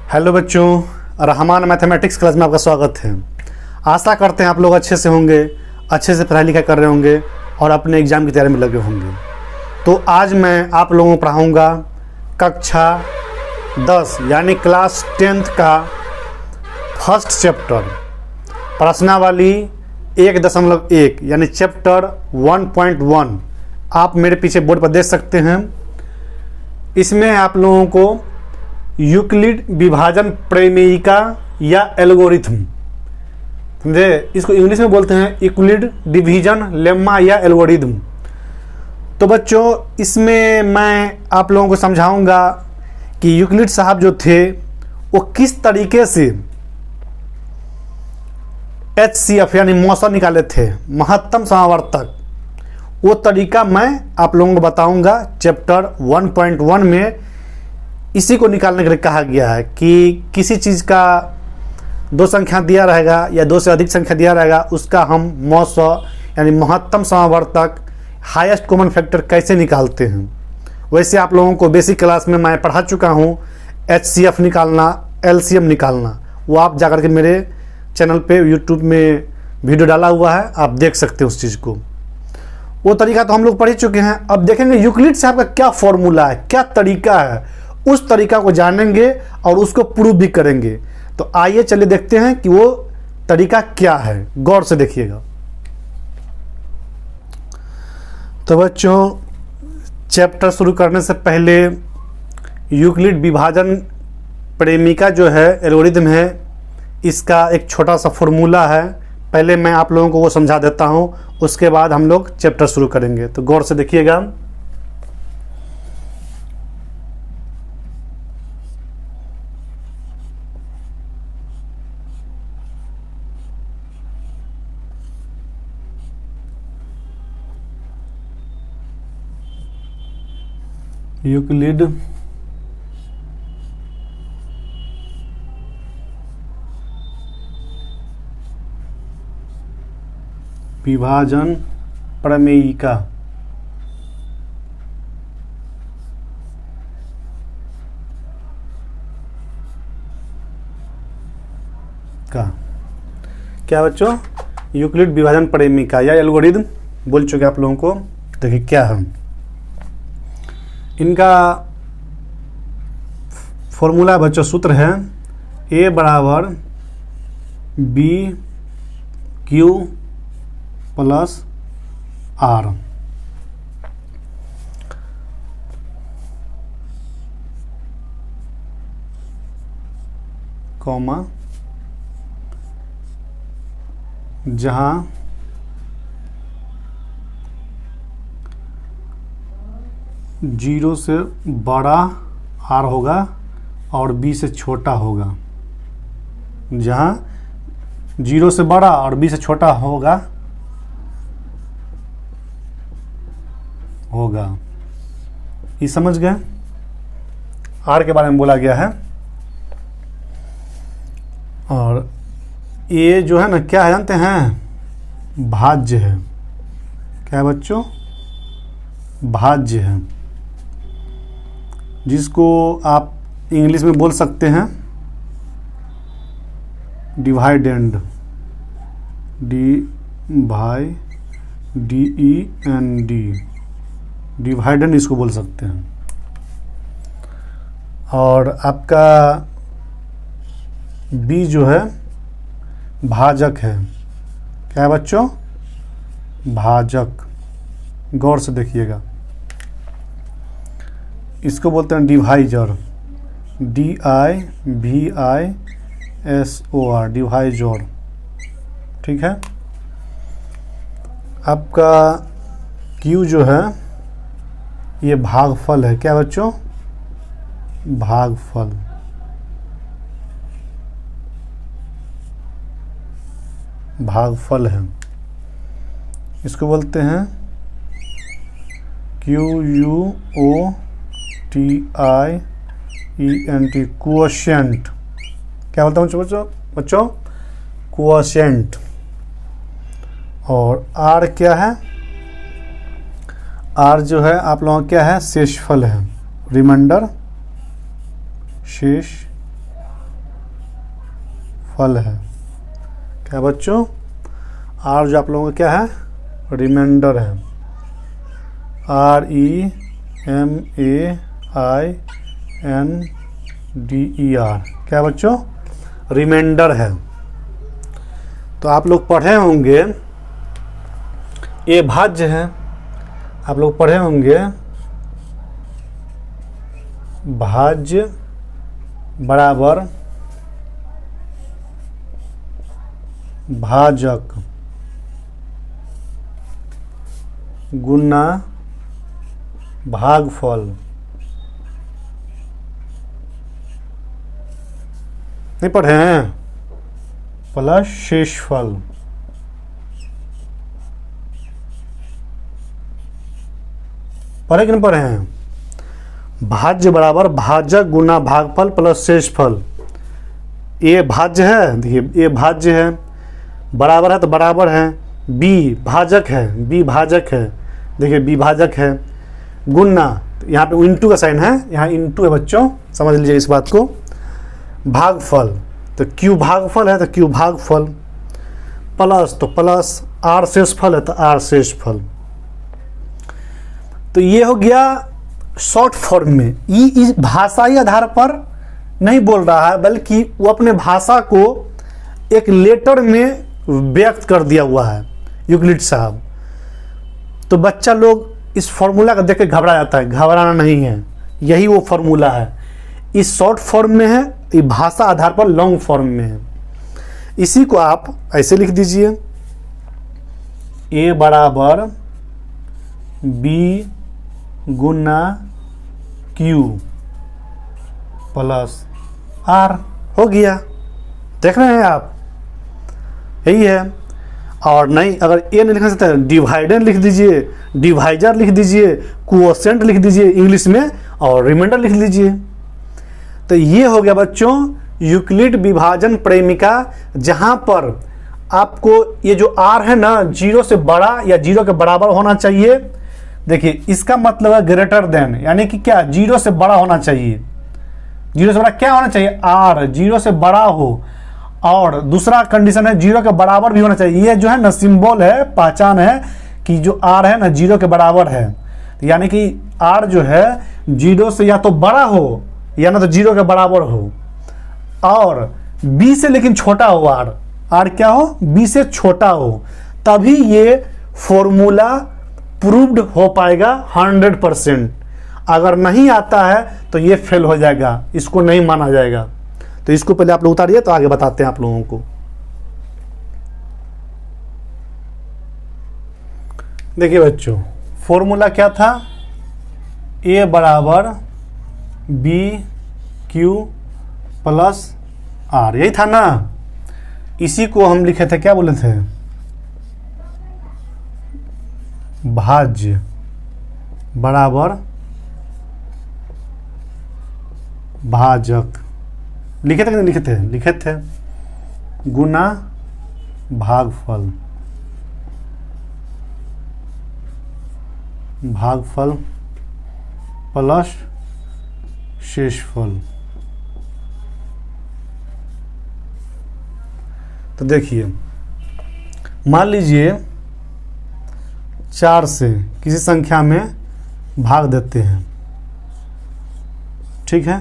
Hello बच्चों, Rahman mathematics class में आपका स्वागत है। आशा करते हैं आप लोग अच्छे से होंगे, अच्छे से पढ़ाई लिखाई कर रहे होंगे और अपने एग्ज़ाम की तैयारी में लगे होंगे। तो आज मैं आप लोगों को पढ़ाऊँगा कक्षा 10 यानी क्लास 10th का फर्स्ट चैप्टर प्रश्नावली 1.1 यानी चैप्टर 1.1। आप मेरे पीछे बोर्ड पर देख सकते हैं। इसमें आप लोगों को यूक्लिड विभाजन प्रमेयिका या एल्गोरिथम, समझे, इसको इंग्लिश में बोलते हैं यूक्लिड डिवीजन लेम्मा या एल्गोरिथम। तो बच्चों, इसमें मैं आप लोगों को समझाऊंगा कि यूक्लिड साहब जो थे वो किस तरीके से HCF यानी मौसा निकाले थे, महत्तम समावर्तक। वो तरीका मैं आप लोगों को बताऊंगा चैप्टर 1.1 में। इसी को निकालने के लिए कहा गया है कि किसी चीज़ का दो संख्या दिया रहेगा या दो से अधिक संख्या दिया रहेगा, उसका हम मौसा यानी महत्तम समावर्तक हाईएस्ट कॉमन फैक्टर कैसे निकालते हैं। वैसे आप लोगों को बेसिक क्लास में मैं पढ़ा चुका हूँ HCF निकालना, LCM निकालना। वो आप जाकर के मेरे चैनल पे यूट्यूब में वीडियो डाला हुआ है, आप देख सकते हैं उस चीज़ को। वो तरीका तो हम लोग पढ़ ही चुके हैं। अब देखेंगे यूक्लिड साहब का क्या फॉर्मूला है, क्या तरीका है, उस तरीका को जानेंगे और उसको प्रूव भी करेंगे। तो आइए चलिए देखते हैं कि वो तरीका क्या है, गौर से देखिएगा। तो बच्चों, चैप्टर शुरू करने से पहले यूक्लिड विभाजन प्रेमिका जो है एल्गोरिथम है, इसका एक छोटा सा फॉर्मूला है। पहले मैं आप लोगों को वो समझा देता हूँ, उसके बाद हम लोग चैप्टर शुरू करेंगे। तो गौर से देखिएगा। यूक्लिड विभाजन प्रमेयिका का क्या बच्चों, यूक्लिड विभाजन प्रमेयिका या एल्गोरिथम बोल चुके आप लोगों को। देखिए क्या है इनका फॉर्मूला बच्चों, सूत्र है A बराबर BQ प्लस R। कॉमा जहां जीरो से बड़ा R होगा और B से छोटा होगा। जहां जीरो से बड़ा और B से छोटा होगा ये समझ गए। R के बारे में बोला गया है। और ये जो है ना, क्या है जानते हैं, भाज्य है। क्या है बच्चों, भाज्य है, जिसको आप इंग्लिश में बोल सकते हैं डिवाइडेंड, DIVIDEND, डिवाइडेंड इसको बोल सकते हैं। और आपका B जो है भाजक है। क्या है बच्चों, भाजक। गौर से देखिएगा। इसको बोलते हैं डिवाइजर, DIVISOR, डिवाइजर। ठीक है। आपका Q जो है ये भागफल है। क्या बच्चों, भागफल। भागफल है, इसको बोलते हैं QUOTIENT, क्वोशिएंट। क्या बोलता हूँ बच्चों, क्वोशिएंट। और R क्या है, R जो है आप लोगों का क्या है, शेषफल है, रिमाइंडर, शेष फल है। क्या बच्चों, आर जो आप लोगों का क्या है, रिमाइंडर है। REMAINDER, क्या बच्चों, रिमाइंडर है। तो आप लोग पढ़े होंगे ये भाज्य है, आप लोग पढ़े होंगे भाज्य बराबर भाजक गुना भागफल। नहीं पढ़े हैं? प्लस शेषफल। पढ़े कि नहीं पढ़े हैं? भाज्य बराबर भाजक गुना भागफल प्लस शेषफल। ए भाज्य है, देखिए ए भाज्य है, बराबर है तो बराबर है, बी भाजक है, बी भाजक है, देखिए बी भाजक है, गुना यहाँ पे इंटू का साइन है, यहाँ इंटू है बच्चों, समझ लीजिए इस बात को। भागफल तो क्यू भागफल है तो क्यू भागफल, प्लस तो प्लस, आर शेषफल है तो आर शेषफल। तो ये हो गया शॉर्ट फॉर्म में। इस भाषाई आधार पर नहीं बोल रहा है, बल्कि वो अपने भाषा को एक लेटर में व्यक्त कर दिया हुआ है यूक्लिड साहब। तो बच्चा लोग इस फॉर्मूला को देख के घबरा जाता है, घबराना नहीं है, यही वो फॉर्मूला है। इस शॉर्ट फॉर्म में है, ये भाषा आधार पर लॉन्ग फॉर्म में है। इसी को आप ऐसे लिख दीजिए, ए बराबर बी गुना क्यू प्लस आर, हो गया। देख रहे हैं आप, यही है। और नहीं, अगर ए नहीं लिखना चाहते हैं, डिवाइडेंड लिख दीजिए, डिवाइजर लिख दीजिए, कोएफिशिएंट लिख दीजिए इंग्लिश में, और रिमाइंडर लिख लीजिए। तो ये हो गया बच्चों यूक्लिड विभाजन प्रेमिका, जहां पर आपको ये जो आर है ना, जीरो से बड़ा या जीरो के बराबर होना चाहिए। देखिए इसका मतलब है ग्रेटर देन, यानी कि क्या, जीरो से बड़ा होना चाहिए। जीरो से बड़ा क्या होना चाहिए, आर जीरो से बड़ा हो। और दूसरा कंडीशन है जीरो के बराबर भी होना चाहिए। ये जो है ना सिंबल है, पहचान है कि जो आर है ना जीरो के बराबर है, यानी कि आर जो है जीरो से या तो बड़ा हो या ना तो जीरो के बराबर हो, और बी से लेकिन छोटा हो। आर क्या हो, बी से छोटा हो, तभी ये फॉर्मूला प्रूव्ड हो पाएगा 100%। अगर नहीं आता है तो ये फेल हो जाएगा, इसको नहीं माना जाएगा। तो इसको पहले आप लोग उतारिए, तो आगे बताते हैं आप लोगों को। देखिए बच्चों, फॉर्मूला क्या था, ए बराबर बी क्यू प्लस आर, यही था ना। इसी को हम लिखे थे, क्या बोले थे, भाज्य बराबर भाजक, लिखे थे कि नहीं लिखे थे, लिखे थे, गुना भागफल, भागफल प्लस शेषफल। तो देखिए मान लीजिए 4 से किसी संख्या में भाग देते हैं, ठीक है।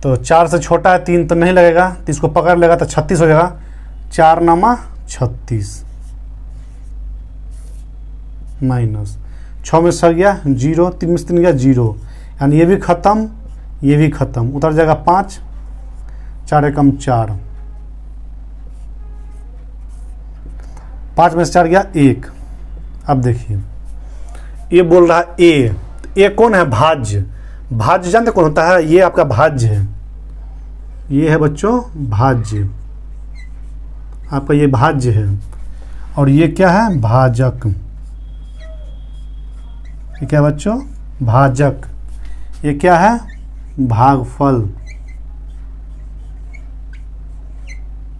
तो 4 से छोटा है 3 तो नहीं लगेगा, तो इसको पकड़ लेगा तो 36 हो जाएगा। 4 नामा 36 माइनस 6 में से गया 0, 3 में से 3 गया 0, यानी ये भी खत्म, ये भी खत्म, उतर जाएगा 5, 4 एकम 4, 5 में से 4 गया 1। अब देखिए ये बोल रहा है ए कौन है, भाज्य। भाज्य जानते कौन होता है, ये आपका भाज्य है, ये है बच्चों भाज्य, आपका ये भाज्य है। और ये क्या है, भाजक। ये क्या है बच्चों, भाजक। ये क्या है, भागफल।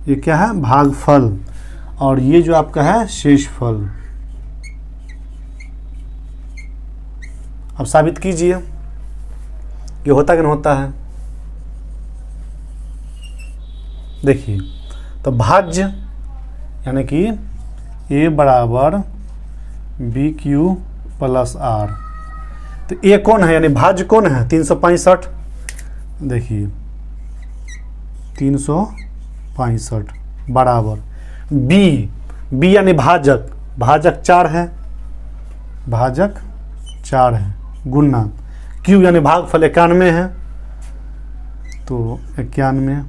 ये क्या है, भागफल। और ये जो आपका है शेषफल। अब साबित कीजिए ये होता कि नहीं होता है। देखिए तो भाज्य यानी कि ए बराबर बी क्यू प्लस आर। तो ए कौन है यानी भाज्य कौन है 365। देखिए 365 बराबर बी यानी भाजक, भाजक 4 है, भाजक 4 है, गुना क्यू यानी भागफल 91 है, तो 91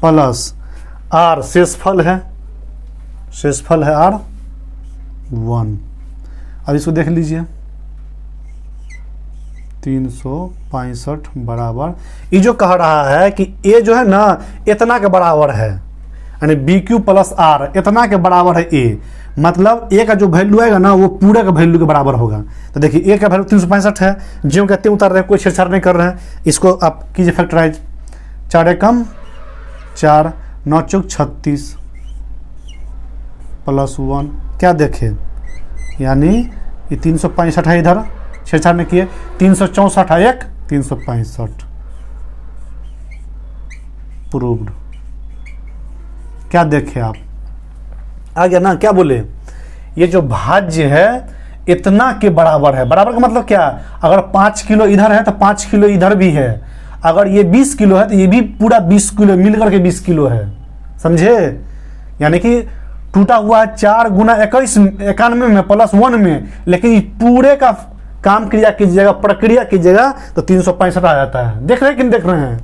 प्लस आर शेषफल है, शेषफल है आर 1। अब इसको देख लीजिए 365 बराबर, ये जो कह रहा है कि ए जो है ना इतना के बराबर है, यानी बी क्यू प्लस आर इतना के बराबर है ए, मतलब ए का जो वैल्यू आएगा ना वो पूरे का वैल्यू के बराबर होगा। तो देखिए ए का वैल्यू 365 है, ज्यों कहते उतार रहे हैं, कोई छेड़छाड़ नहीं कर रहे हैं। इसको आप कीजिए फैक्टराइज, 4 एकम 4, 9 चौक 36 प्लस 1, क्या देखें यानी ये 365 है, इधर छेड़छाड़ नहीं किए, 364 है, 365 प्रूव्ड। क्या देखें आप, आ गया ना। क्या बोले, ये जो भाज्य है इतना के बराबर है। बराबर का मतलब क्या, अगर 5 किलो इधर है तो 5 किलो इधर भी है, अगर ये 20 किलो है तो ये भी पूरा 20 किलो मिलकर के 20 किलो है, समझे। यानी कि टूटा हुआ है 4 गुना 91 में प्लस 1 में, लेकिन ये पूरे का काम क्रिया कीजिएगा, प्रक्रिया कीजिएगा तो 365 आ जाता है। देख रहे हैं कि नहीं देख रहे हैं।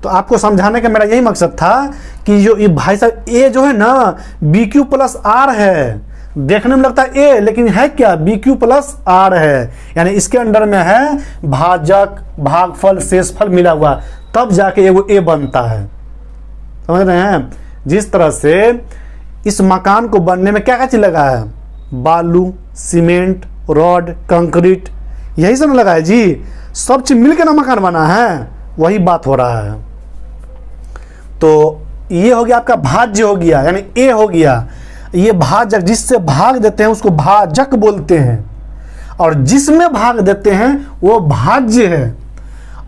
तो आपको समझाने का मेरा यही मकसद था कि जो ये भाई साहब ए जो है ना बी क्यू प्लस आर है, देखने में लगता है ए लेकिन है क्या, बी क्यू प्लस आर है, यानी इसके अंडर में है भाजक भागफल शेषफल मिला हुआ, तब जाके वो ए बनता है। समझ रहे हैं। जिस तरह से इस मकान को बनने में क्या क्या चीज लगा है, बालू, सीमेंट, रॉड, कंक्रीट, यही सब लगा है जी। सब चीज मिलकर ना मकान बना है, वही बात हो रहा है। तो ये हो गया आपका भाज्य हो गया, यानी ए हो गया। ये भाजक, जिससे भाग देते हैं उसको भाजक बोलते हैं, और जिसमें भाग देते हैं वो भाज्य है,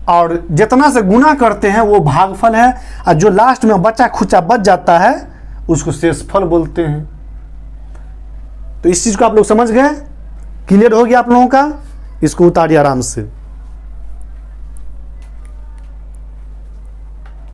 और जितना से गुना करते हैं वो भागफल है, और जो लास्ट में बचा खुचा बच जाता है उसको शेषफल बोलते हैं। तो इस चीज को आप लोग समझ गए, क्लियर हो गया आप लोगों का। इसको उतारिए आराम से।